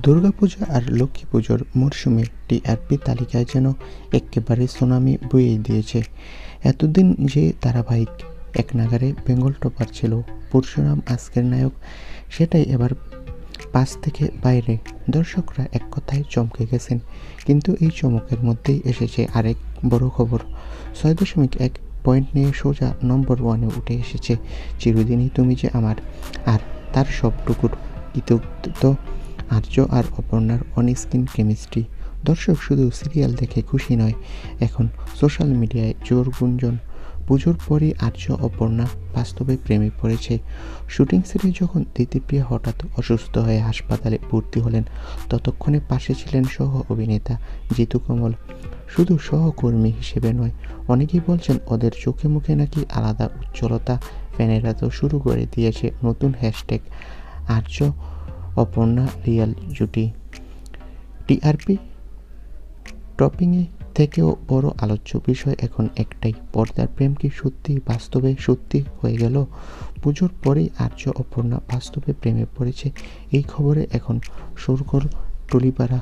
দুর্গাপূজা আর লক্ষ্মী পুজোর মরশুমে টিআরপি তালিকায় যেন একেবারে সুনামি বইয়ে দিয়েছে। এতদিন যে ধারাবাহিক একনাগাড়ে বেঙ্গল টপার ছিল পরশুরাম আজকের নায়ক, সেটাই এবার পাশ থেকে বাইরে। দর্শকরা এক কথায় চমকে গেছেন। কিন্তু এই চমকের মধ্যেই এসেছে আরেক বড় খবর। ৬.১ পয়েন্ট নিয়ে সোজা নম্বর 1-এ উঠে এসেছে চিরদিনই তুমি যে আমার। আর তার সবটুকুর কৃতিত্ব আর্য আর অপর্ণার অন-স্ক্রিন কেমিস্ট্রি। দর্শক শুধু সিরিয়াল দেখে খুশি নয়, এখন সোশ্যাল মিডিয়ায় জোর গুঞ্জন পুজোর পরই আর্য অপর্ণা বাস্তবে প্রেমে পড়েছে। শুটিং সেটে যখন দিতিপ্রিয়া হঠাৎ অসুস্থ হয়ে হাসপাতালে ভর্তি হলেন, ততক্ষণে পাশে ছিলেন সহ অভিনেতা জিতু কমল। শুধু সহকর্মী হিসেবে নয়, অনেকেই বলছেন ওদের চোখে মুখে নাকি আলাদা উজ্জ্বলতা। ফ্যানেরা তো শুরু করে দিয়েছে নতুন হ্যাশট্যাগ আর্য অপর্ণা রিয়াল জুটি। টিআরপি টপিংয়ে থেকেও বড় আলোচ্য বিষয় এখন একটাই, পর্দার প্রেম কি সত্যি বাস্তবে সত্যি হয়ে গেল? পুজোর পরেই আর্য অপর্ণা বাস্তবে প্রেমে পড়েছে, এই খবরে এখন শোরগোল টলিপাড়া